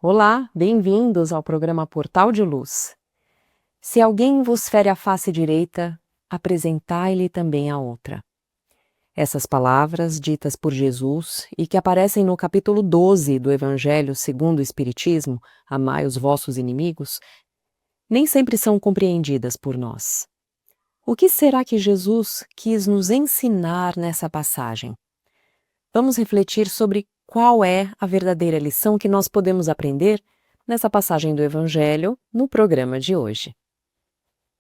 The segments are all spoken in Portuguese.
Olá, bem-vindos ao programa Portal de Luz. Se alguém vos fere a face direita, apresentai-lhe também a outra. Essas palavras, ditas por Jesus e que aparecem no capítulo 12 do Evangelho segundo o Espiritismo, Amai os vossos inimigos, nem sempre são compreendidas por nós. O que será que Jesus quis nos ensinar nessa passagem? Vamos refletir sobre qual é a verdadeira lição que nós podemos aprender nessa passagem do Evangelho no programa de hoje.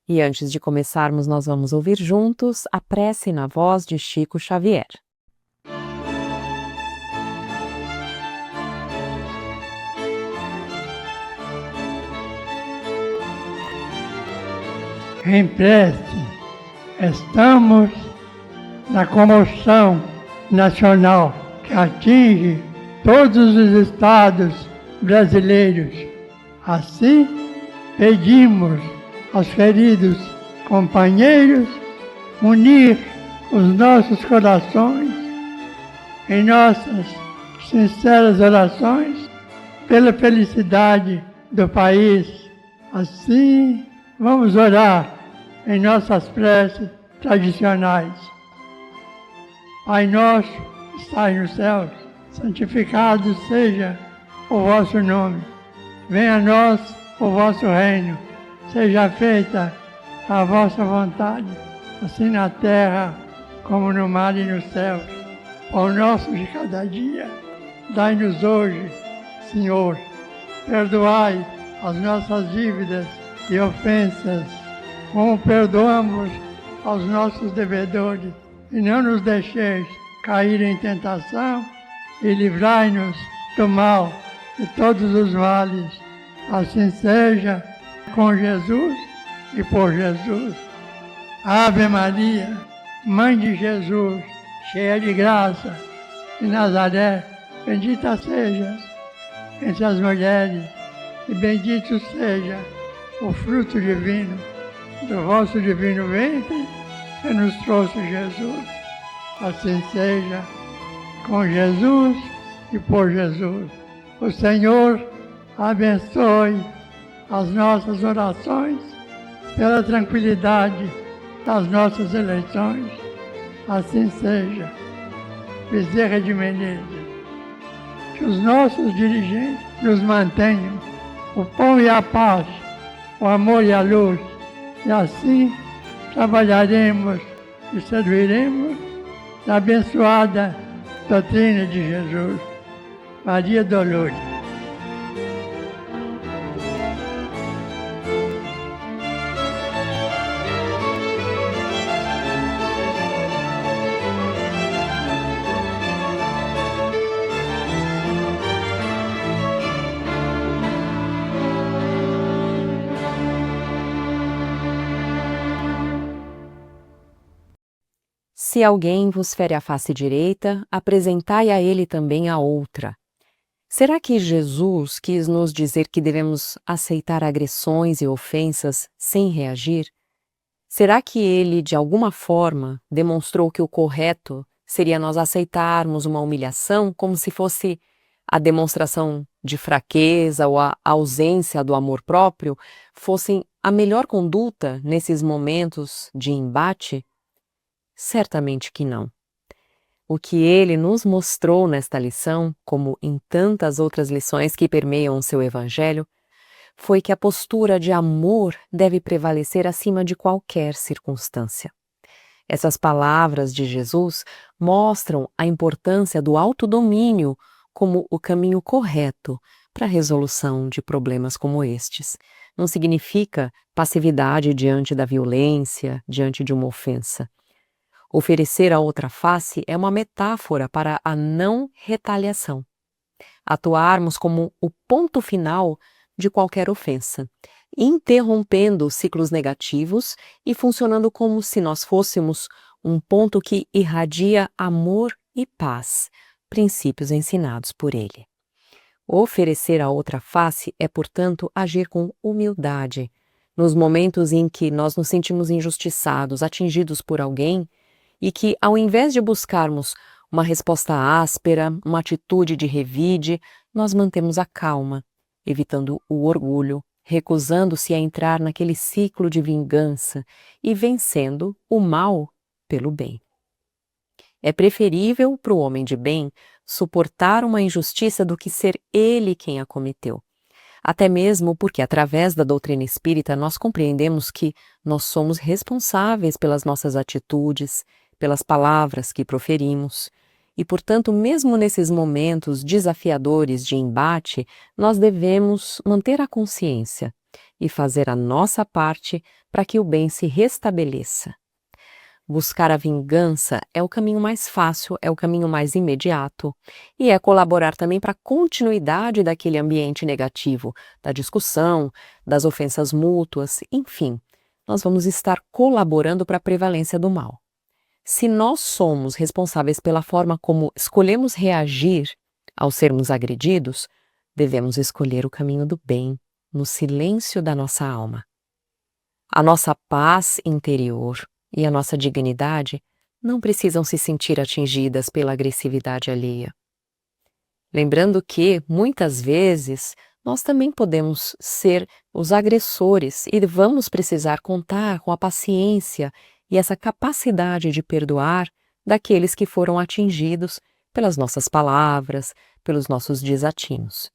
E antes de começarmos, nós vamos ouvir juntos a prece na voz de Chico Xavier. Em prece, estamos na comoção nacional que atinge todos os estados brasileiros. Assim, pedimos aos queridos companheiros unir os nossos corações em nossas sinceras orações pela felicidade do país. Assim, vamos orar em nossas preces tradicionais. Pai nosso, que estais nos céus, santificado seja o vosso nome. Venha a nós o vosso reino. Seja feita a vossa vontade, assim na terra como no mar e nos céus. O nosso de cada dia, dai-nos hoje, Senhor. Perdoai as nossas dívidas e ofensas, como perdoamos aos nossos devedores. E não nos deixeis cair em tentação, e livrai-nos do mal e todos os males. Assim seja, com Jesus e por Jesus. Ave Maria, Mãe de Jesus, cheia de graça, de Nazaré, bendita sejas entre as mulheres, e bendito seja o fruto divino do vosso divino ventre, que nos trouxe Jesus. Assim seja, com Jesus e por Jesus. O Senhor abençoe as nossas orações pela tranquilidade das nossas eleições. Assim seja. Bezerra de Menezes. Que os nossos dirigentes nos mantenham o pão e a paz, o amor e a luz. E assim trabalharemos e serviremos a abençoada doutrina de Jesus. Maria Dolores. Se alguém vos fere a face direita, apresentai a ele também a outra. Será que Jesus quis nos dizer que devemos aceitar agressões e ofensas sem reagir? Será que ele, de alguma forma, demonstrou que o correto seria nós aceitarmos uma humilhação como se fosse a demonstração de fraqueza ou a ausência do amor próprio fossem a melhor conduta nesses momentos de embate? Certamente que não. O que ele nos mostrou nesta lição, como em tantas outras lições que permeiam o seu evangelho, foi que a postura de amor deve prevalecer acima de qualquer circunstância. Essas palavras de Jesus mostram a importância do autodomínio como o caminho correto para a resolução de problemas como estes, não significa passividade diante da violência, diante de uma ofensa. Oferecer a outra face é uma metáfora para a não retaliação. Atuarmos como o ponto final de qualquer ofensa, interrompendo ciclos negativos e funcionando como se nós fôssemos um ponto que irradia amor e paz, princípios ensinados por ele. Oferecer a outra face é, portanto, agir com humildade. Nos momentos em que nós nos sentimos injustiçados, atingidos por alguém, e que, ao invés de buscarmos uma resposta áspera, uma atitude de revide, nós mantemos a calma, evitando o orgulho, recusando-se a entrar naquele ciclo de vingança e vencendo o mal pelo bem. É preferível para o homem de bem suportar uma injustiça do que ser ele quem a cometeu. Até mesmo porque, através da doutrina espírita, nós compreendemos que nós somos responsáveis pelas nossas atitudes, pelas palavras que proferimos. E, portanto, mesmo nesses momentos desafiadores de embate, nós devemos manter a consciência e fazer a nossa parte para que o bem se restabeleça. Buscar a vingança é o caminho mais fácil, é o caminho mais imediato e é colaborar também para a continuidade daquele ambiente negativo, da discussão, das ofensas mútuas, enfim, nós vamos estar colaborando para a prevalência do mal. Se nós somos responsáveis pela forma como escolhemos reagir ao sermos agredidos, devemos escolher o caminho do bem, no silêncio da nossa alma. A nossa paz interior e a nossa dignidade não precisam se sentir atingidas pela agressividade alheia. Lembrando que, muitas vezes, nós também podemos ser os agressores e vamos precisar contar com a paciência e essa capacidade de perdoar daqueles que foram atingidos pelas nossas palavras, pelos nossos desatinos.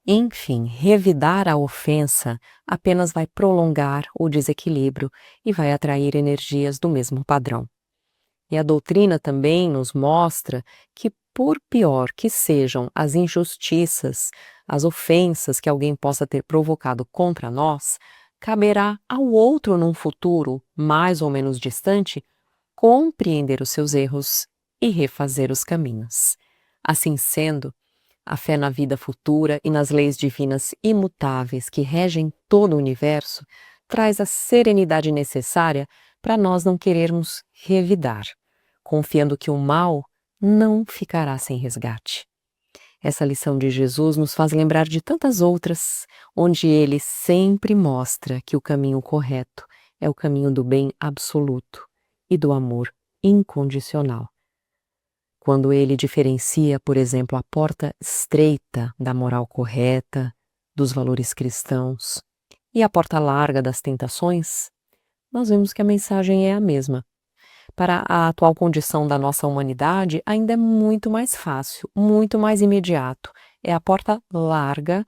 Enfim, revidar a ofensa apenas vai prolongar o desequilíbrio e vai atrair energias do mesmo padrão. E a doutrina também nos mostra que, por pior que sejam as injustiças, as ofensas que alguém possa ter provocado contra nós, caberá ao outro num futuro, mais ou menos distante, compreender os seus erros e refazer os caminhos. Assim sendo, a fé na vida futura e nas leis divinas imutáveis que regem todo o universo traz a serenidade necessária para nós não querermos revidar, confiando que o mal não ficará sem resgate. Essa lição de Jesus nos faz lembrar de tantas outras, onde ele sempre mostra que o caminho correto é o caminho do bem absoluto e do amor incondicional. Quando ele diferencia, por exemplo, a porta estreita da moral correta, dos valores cristãos, e a porta larga das tentações, nós vemos que a mensagem é a mesma. Para a atual condição da nossa humanidade, ainda é muito mais fácil, muito mais imediato. É a porta larga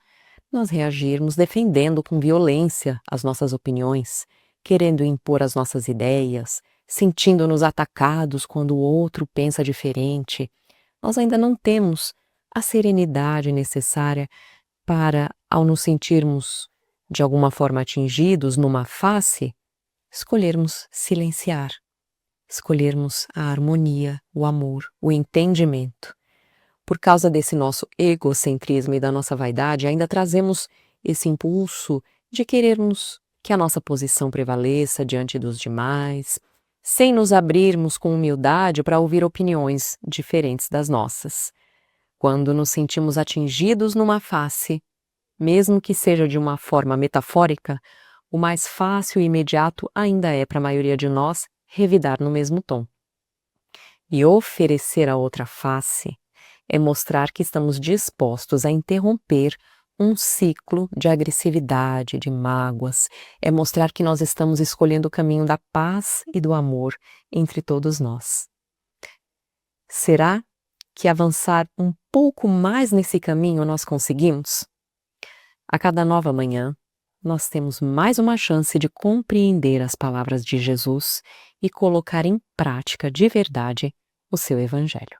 nós reagirmos defendendo com violência as nossas opiniões, querendo impor as nossas ideias, sentindo-nos atacados quando o outro pensa diferente. Nós ainda não temos a serenidade necessária para, ao nos sentirmos de alguma forma atingidos numa face, escolhermos silenciar, escolhermos a harmonia, o amor, o entendimento. Por causa desse nosso egocentrismo e da nossa vaidade, ainda trazemos esse impulso de querermos que a nossa posição prevaleça diante dos demais, sem nos abrirmos com humildade para ouvir opiniões diferentes das nossas. Quando nos sentimos atingidos numa face, mesmo que seja de uma forma metafórica, o mais fácil e imediato ainda é para a maioria de nós revidar no mesmo tom. E oferecer a outra face é mostrar que estamos dispostos a interromper um ciclo de agressividade, de mágoas, é mostrar que nós estamos escolhendo o caminho da paz e do amor entre todos nós. Será que avançar um pouco mais nesse caminho nós conseguimos? A cada nova manhã, nós temos mais uma chance de compreender as palavras de Jesus e colocar em prática de verdade o seu Evangelho.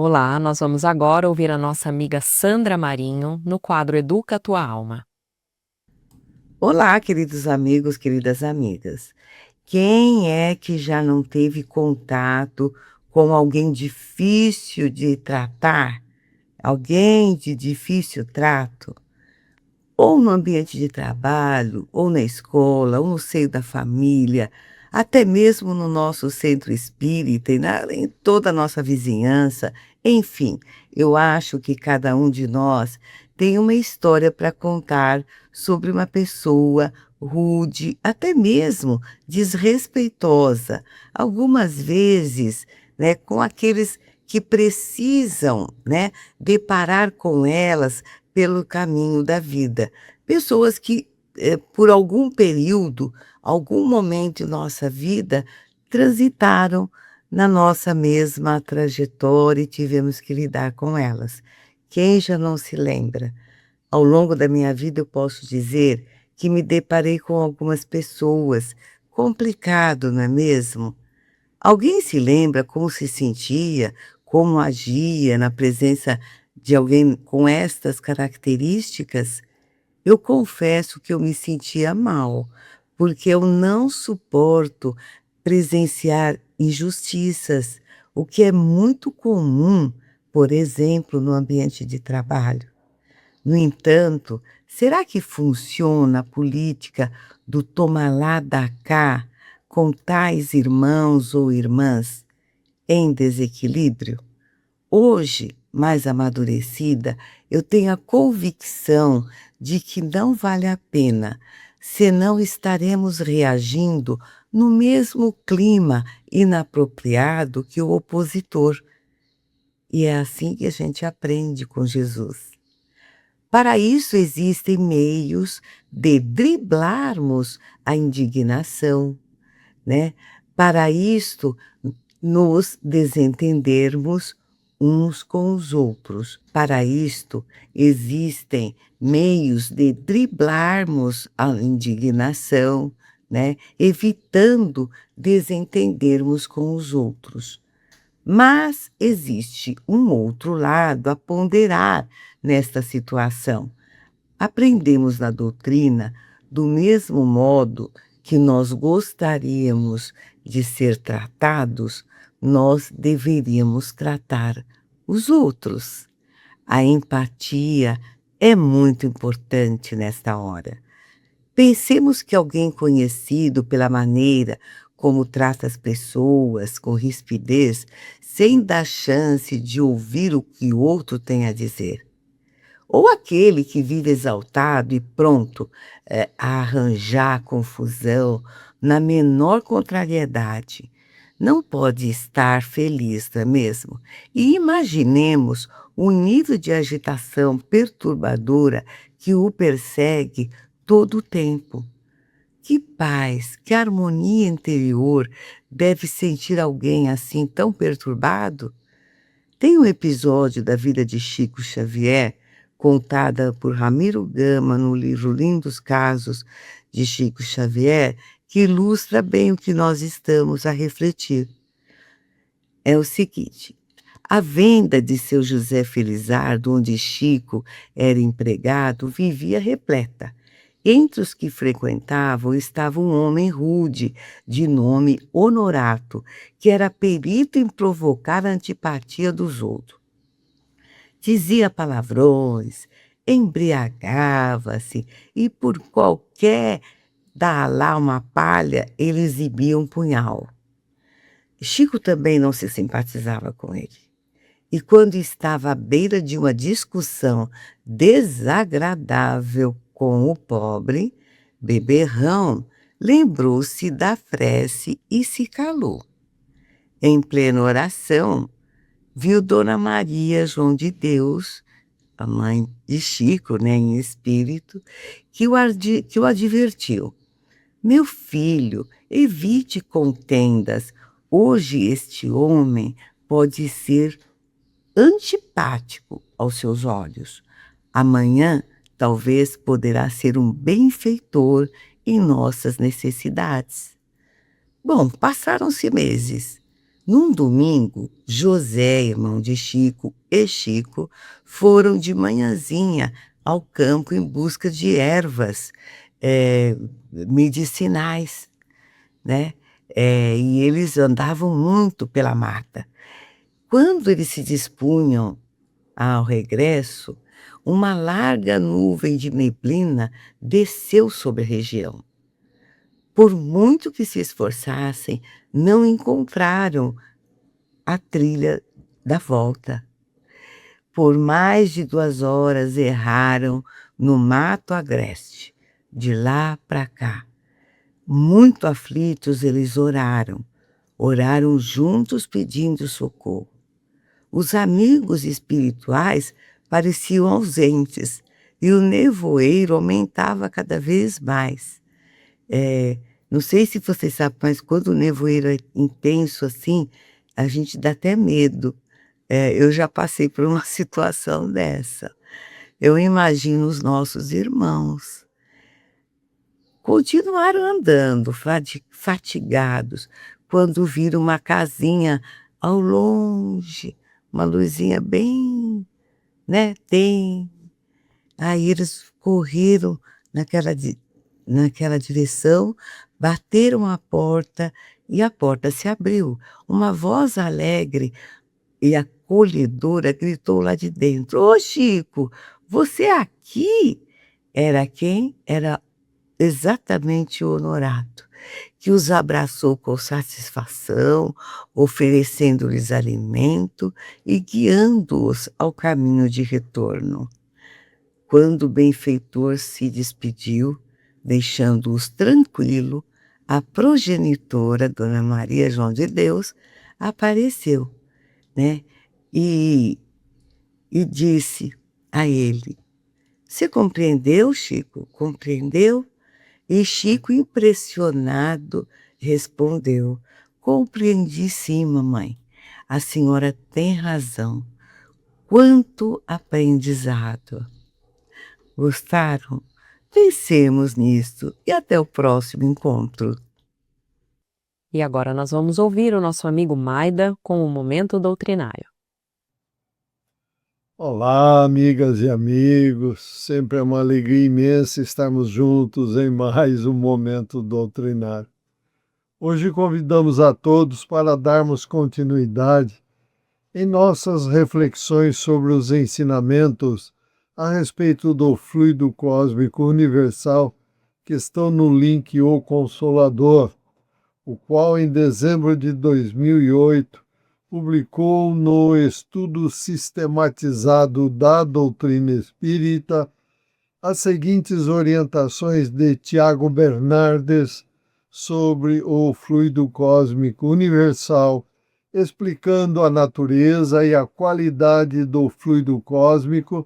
Olá, nós vamos agora ouvir a nossa amiga Sandra Marinho no quadro Educa a Tua Alma. Olá, queridos amigos, queridas amigas. Quem é que já não teve contato com alguém difícil de tratar? Alguém de difícil trato? Ou no ambiente de trabalho, ou na escola, ou no seio da família, até mesmo no nosso centro espírita e em toda a nossa vizinhança. Enfim, eu acho que cada um de nós tem uma história para contar sobre uma pessoa rude, até mesmo desrespeitosa, algumas vezes, né, com aqueles que precisam, né, deparar com elas pelo caminho da vida. Pessoas que, por algum período, algum momento em nossa vida, transitaram na nossa mesma trajetória e tivemos que lidar com elas. Quem já não se lembra? Ao longo da minha vida, eu posso dizer que me deparei com algumas pessoas. Complicado, não é mesmo? Alguém se lembra como se sentia, como agia na presença de alguém com estas características? Eu confesso que eu me sentia mal, porque eu não suporto presenciar injustiças, o que é muito comum, por exemplo, no ambiente de trabalho. No entanto, será que funciona a política do toma lá, dá cá, com tais irmãos ou irmãs em desequilíbrio? Hoje, mais amadurecida, eu tenho a convicção de que não vale a pena, senão estaremos reagindo no mesmo clima inapropriado que o opositor. E é assim que a gente aprende com Jesus. Para isso existem meios de driblarmos a indignação, né? Para isto, nos desentendermos uns com os outros. Para isto, existem meios de driblarmos a indignação, né? Evitando desentendermos com os outros. Mas existe um outro lado a ponderar nesta situação. Aprendemos na doutrina, do mesmo modo que nós gostaríamos de ser tratados, nós deveríamos tratar os outros. A empatia é muito importante nesta hora. Pensemos que alguém conhecido pela maneira como trata as pessoas, com rispidez, sem dar chance de ouvir o que o outro tem a dizer. Ou aquele que vive exaltado e pronto, a arranjar confusão na menor contrariedade. Não pode estar feliz, não é mesmo? E imaginemos o nível de agitação perturbadora que o persegue todo o tempo. Que paz, que harmonia interior deve sentir alguém assim tão perturbado? Tem um episódio da vida de Chico Xavier, contada por Ramiro Gama no livro Lindos Casos de Chico Xavier, que ilustra bem o que nós estamos a refletir. É o seguinte: a venda de seu José Felizardo, onde Chico era empregado, vivia repleta. Entre os que frequentavam estava um homem rude, de nome Honorato, que era perito em provocar a antipatia dos outros. Dizia palavrões, embriagava-se e por qualquer dar lá uma palha, ele exibia um punhal. Chico também não se simpatizava com ele. E quando estava à beira de uma discussão desagradável com o pobre, Beberrão lembrou-se da prece e se calou. Em plena oração, viu Dona Maria João de Deus, a mãe de Chico, né, em espírito, que o advertiu: meu filho, evite contendas. Hoje este homem pode ser antipático aos seus olhos. Amanhã, talvez poderá ser um benfeitor em nossas necessidades. Bom, passaram-se meses. Num domingo, José, irmão de Chico, e Chico foram de manhãzinha ao campo em busca de ervas medicinais, né? E eles andavam muito pela mata. Quando eles se dispunham ao regresso, uma larga nuvem de neblina desceu sobre a região. Por muito que se esforçassem, não encontraram a trilha da volta. Por mais de 2 horas erraram no mato agreste, de lá para cá. Muito aflitos, eles oraram juntos pedindo socorro. Os amigos espirituais pareciam ausentes e o nevoeiro aumentava cada vez mais. Não sei se você sabe, mas quando o nevoeiro é intenso assim, a gente dá até medo. Eu já passei por uma situação dessa. Eu imagino os nossos irmãos. Continuaram andando, fatigados, quando viram uma casinha ao longe, uma luzinha bem, né, tem. Aí eles correram naquela direção, bateram a porta e a porta se abriu. Uma voz alegre e acolhedora gritou lá de dentro: "Ô Chico, você aqui?" Era quem? Era exatamente o Honorato, que os abraçou com satisfação, oferecendo-lhes alimento e guiando-os ao caminho de retorno. Quando o benfeitor se despediu, deixando-os tranquilo, a progenitora, Dona Maria João de Deus, apareceu, né, e disse a ele: "Você compreendeu, Chico? Compreendeu?" E Chico, impressionado, respondeu: "Compreendi sim, mamãe. A senhora tem razão. Quanto aprendizado!" Gostaram? Pensemos nisso e até o próximo encontro. E agora nós vamos ouvir o nosso amigo Maida com o Momento Doutrinário. Olá, amigas e amigos. Sempre é uma alegria imensa estarmos juntos em mais um Momento Doutrinário. Hoje convidamos a todos para darmos continuidade em nossas reflexões sobre os ensinamentos a respeito do fluido cósmico universal que estão no link O Consolador, o qual em dezembro de 2008 publicou no Estudo Sistematizado da Doutrina Espírita as seguintes orientações de Tiago Bernardes sobre o fluido cósmico universal, explicando a natureza e a qualidade do fluido cósmico,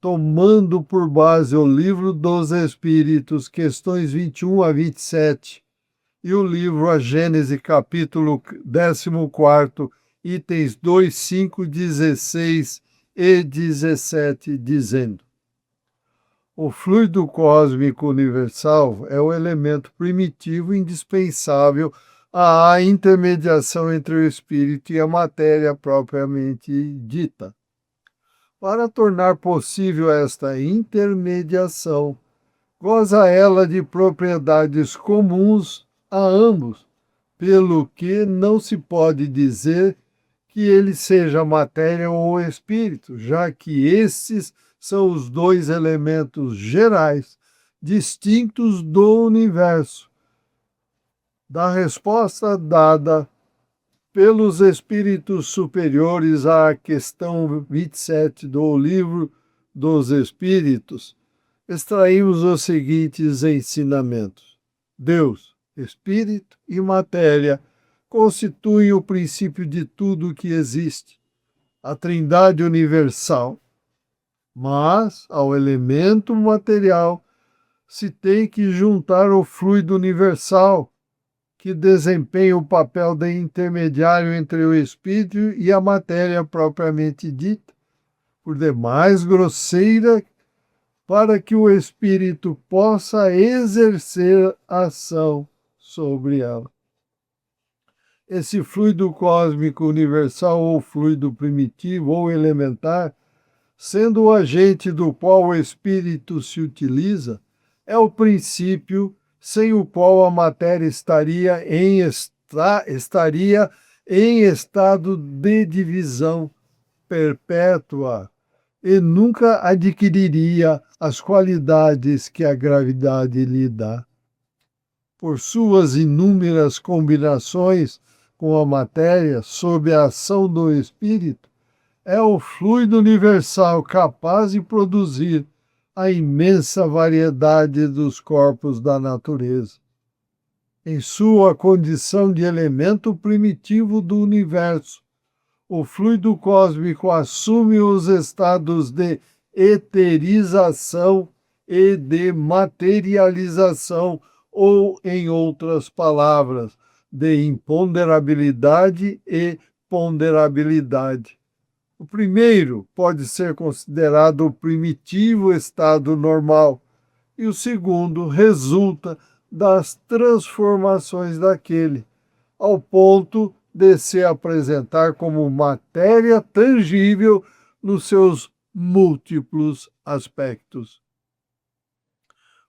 tomando por base o Livro dos Espíritos, questões 21 a 27, e o livro A Gênese, capítulo 14, itens 2, 5, 16 e 17, dizendo: o fluido cósmico universal é o elemento primitivo indispensável à intermediação entre o espírito e a matéria propriamente dita. Para tornar possível esta intermediação, goza ela de propriedades comuns a ambos, pelo que não se pode dizer que ele seja matéria ou espírito, já que estes são os dois elementos gerais, distintos do universo. Da resposta dada pelos espíritos superiores à questão 27 do Livro dos Espíritos, extraímos os seguintes ensinamentos. Deus, espírito e matéria constituem o princípio de tudo que existe, a Trindade universal. Mas, ao elemento material, se tem que juntar o fluido universal, que desempenha o papel de intermediário entre o espírito e a matéria propriamente dita, por demais grosseira, para que o espírito possa exercer ação sobre ela. Esse fluido cósmico universal ou fluido primitivo ou elementar, sendo o agente do qual o espírito se utiliza, é o princípio sem o qual a matéria estaria em estado de divisão perpétua e nunca adquiriria as qualidades que a gravidade lhe dá. Por suas inúmeras combinações com a matéria sob a ação do espírito, é o fluido universal capaz de produzir a imensa variedade dos corpos da natureza. Em sua condição de elemento primitivo do universo, o fluido cósmico assume os estados de eterização e de materialização, ou, em outras palavras, de imponderabilidade e ponderabilidade. O primeiro pode ser considerado o primitivo estado normal, e o segundo resulta das transformações daquele, ao ponto de se apresentar como matéria tangível nos seus múltiplos aspectos.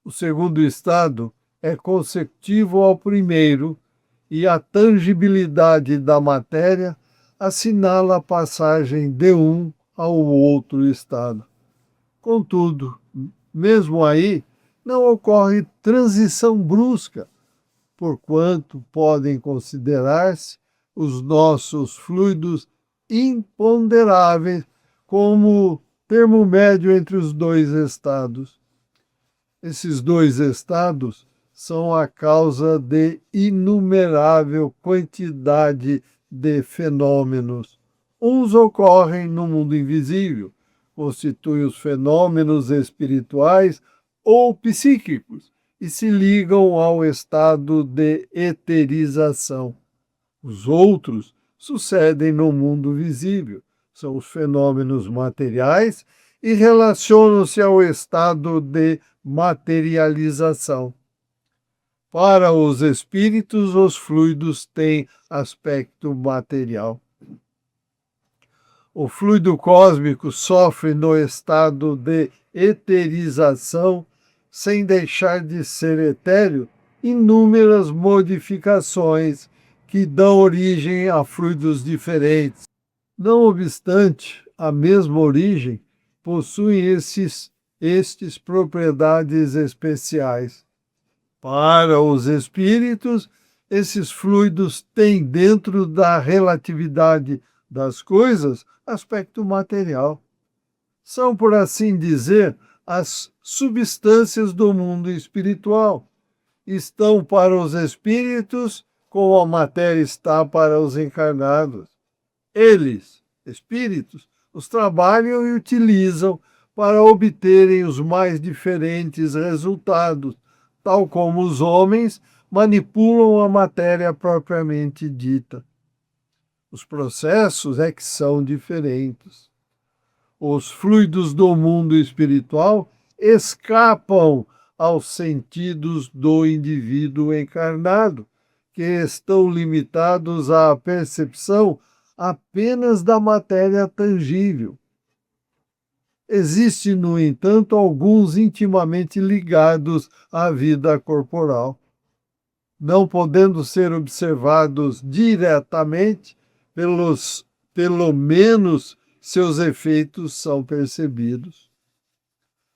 O segundo estado é consecutivo ao primeiro, e a tangibilidade da matéria assinala a passagem de um ao outro estado. Contudo, mesmo aí, não ocorre transição brusca, porquanto podem considerar-se os nossos fluidos imponderáveis como termo médio entre os dois estados. Esses dois estados são a causa de inumerável quantidade de fenômenos. Uns ocorrem no mundo invisível, constituem os fenômenos espirituais ou psíquicos e se ligam ao estado de eterização. Os outros sucedem no mundo visível, são os fenômenos materiais e relacionam-se ao estado de materialização. Para os espíritos, os fluidos têm aspecto material. O fluido cósmico sofre no estado de eterização, sem deixar de ser etéreo, inúmeras modificações que dão origem a fluidos diferentes. Não obstante, a mesma origem possui estes propriedades especiais. Para os espíritos, esses fluidos têm dentro da relatividade das coisas aspecto material. São, por assim dizer, as substâncias do mundo espiritual. Estão para os espíritos como a matéria está para os encarnados. Eles, espíritos, os trabalham e utilizam para obterem os mais diferentes resultados, tal como os homens manipulam a matéria propriamente dita. Os processos é que são diferentes. Os fluidos do mundo espiritual escapam aos sentidos do indivíduo encarnado, que estão limitados à percepção apenas da matéria tangível. Existem, no entanto, alguns intimamente ligados à vida corporal. Não podendo ser observados diretamente, pelo menos seus efeitos são percebidos.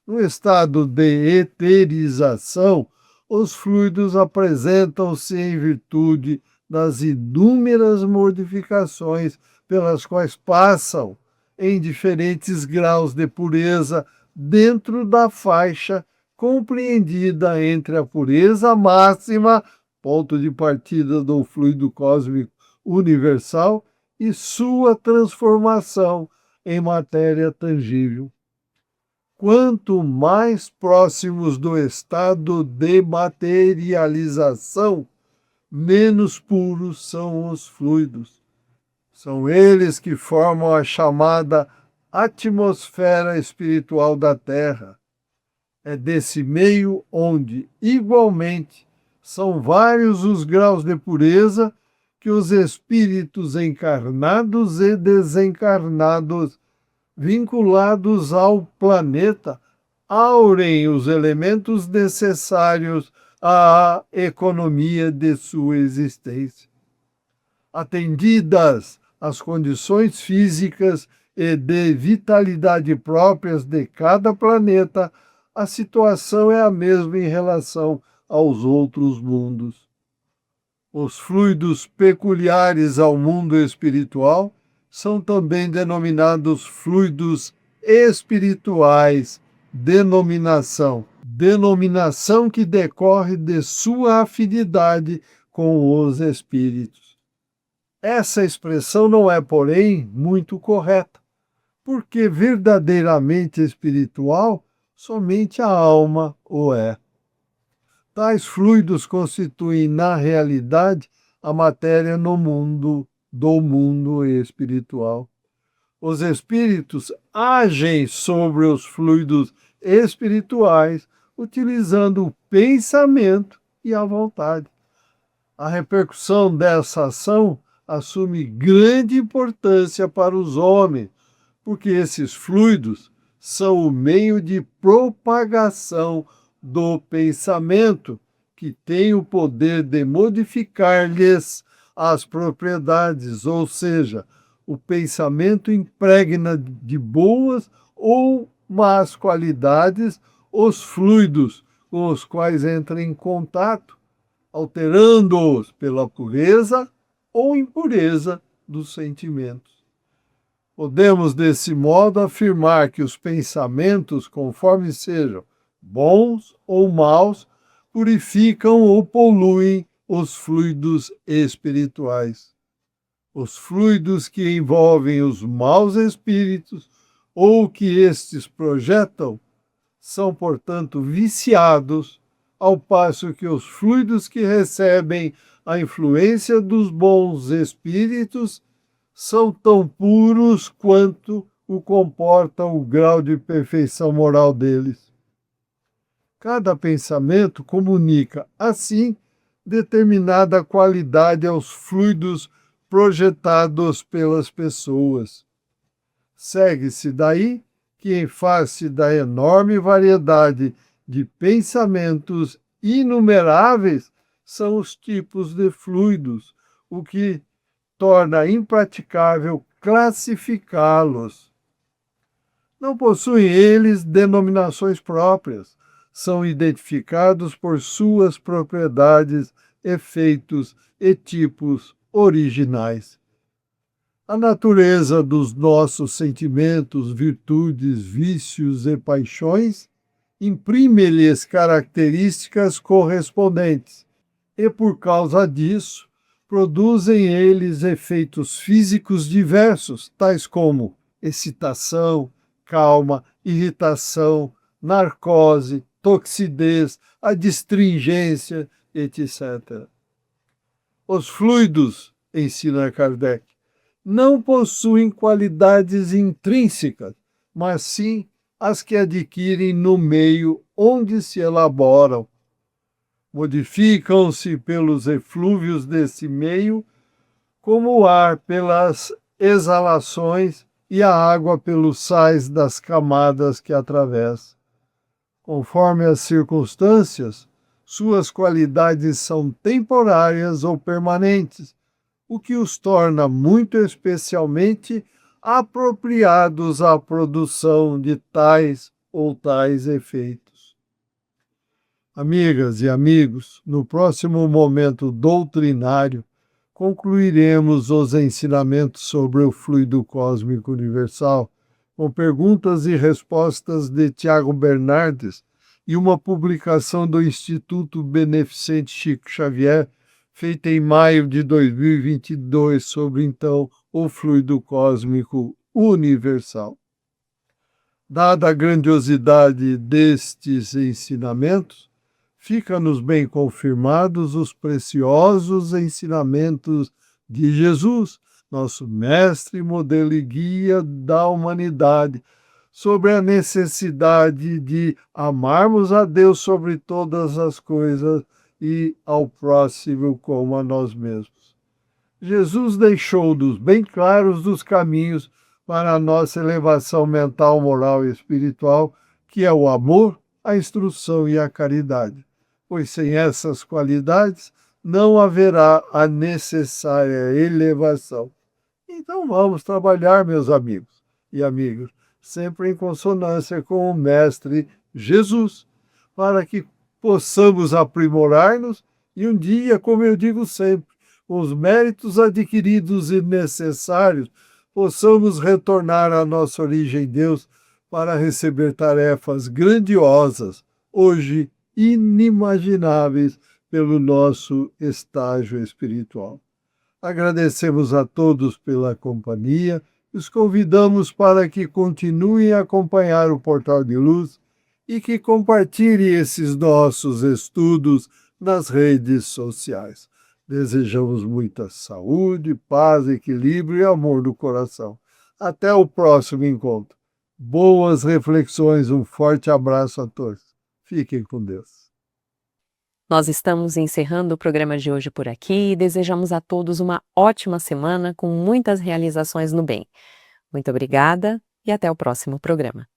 No estado de eterização, os fluidos apresentam-se em virtude das inúmeras modificações pelas quais passam em diferentes graus de pureza dentro da faixa compreendida entre a pureza máxima, ponto de partida do fluido cósmico universal, e sua transformação em matéria tangível. Quanto mais próximos do estado de materialização, menos puros são os fluidos. São eles que formam a chamada atmosfera espiritual da Terra. É desse meio onde, igualmente, são vários os graus de pureza que os espíritos encarnados e desencarnados vinculados ao planeta aurem os elementos necessários à economia de sua existência. Atendidas as condições físicas e de vitalidade próprias de cada planeta, a situação é a mesma em relação aos outros mundos. Os fluidos peculiares ao mundo espiritual são também denominados fluidos espirituais, denominação que decorre de sua afinidade com os espíritos. Essa expressão não é, porém, muito correta, porque verdadeiramente espiritual somente a alma o é. Tais fluidos constituem, na realidade, a matéria no mundo do mundo espiritual. Os espíritos agem sobre os fluidos espirituais utilizando o pensamento e a vontade. A repercussão dessa ação assume grande importância para os homens, porque esses fluidos são o meio de propagação do pensamento, que tem o poder de modificar-lhes as propriedades, ou seja, o pensamento impregna de boas ou más qualidades os fluidos com os quais entra em contato, alterando-os pela pureza ou impureza dos sentimentos. Podemos, desse modo, afirmar que os pensamentos, conforme sejam bons ou maus, purificam ou poluem os fluidos espirituais. Os fluidos que envolvem os maus espíritos ou que estes projetam são, portanto, viciados, ao passo que os fluidos que recebem a influência dos bons espíritos são tão puros quanto o comporta o grau de perfeição moral deles. Cada pensamento comunica, assim, determinada qualidade aos fluidos projetados pelas pessoas. Segue-se daí que, em face da enorme variedade de pensamentos inumeráveis, são os tipos de fluidos, o que torna impraticável classificá-los. Não possuem eles denominações próprias, são identificados por suas propriedades, efeitos e tipos originais. A natureza dos nossos sentimentos, virtudes, vícios e paixões imprime-lhes características correspondentes, e por causa disso, produzem eles efeitos físicos diversos, tais como excitação, calma, irritação, narcose, toxidez, adstringência, etc. Os fluidos, ensina Kardec, não possuem qualidades intrínsecas, mas sim as que adquirem no meio onde se elaboram. Modificam-se pelos eflúvios desse meio, como o ar pelas exalações e a água pelos sais das camadas que atravessa. Conforme as circunstâncias, suas qualidades são temporárias ou permanentes, o que os torna muito especialmente apropriados à produção de tais ou tais efeitos. Amigas e amigos, no próximo momento doutrinário, concluiremos os ensinamentos sobre o fluido cósmico universal, com perguntas e respostas de Tiago Bernardes e uma publicação do Instituto Beneficente Chico Xavier, feita em maio de 2022, sobre, então, o fluido cósmico universal. Dada a grandiosidade destes ensinamentos, fica-nos bem confirmados os preciosos ensinamentos de Jesus, nosso mestre, modelo e guia da humanidade, sobre a necessidade de amarmos a Deus sobre todas as coisas e ao próximo como a nós mesmos. Jesus deixou-nos bem claros dos caminhos para a nossa elevação mental, moral e espiritual, que é o amor, a instrução e a caridade. Pois sem essas qualidades não haverá a necessária elevação. Então vamos trabalhar, meus amigos e amigas, sempre em consonância com o Mestre Jesus, para que possamos aprimorar-nos e um dia, como eu digo sempre, com os méritos adquiridos e necessários, possamos retornar à nossa origem Deus para receber tarefas grandiosas, hoje inimagináveis pelo nosso estágio espiritual. Agradecemos a todos pela companhia e os convidamos para que continuem a acompanhar o Portal de Luz e que compartilhem esses nossos estudos nas redes sociais. Desejamos muita saúde, paz, equilíbrio e amor no coração. Até o próximo encontro. Boas reflexões, um forte abraço a todos. Fiquem com Deus. Nós estamos encerrando o programa de hoje por aqui e desejamos a todos uma ótima semana com muitas realizações no bem. Muito obrigada e até o próximo programa.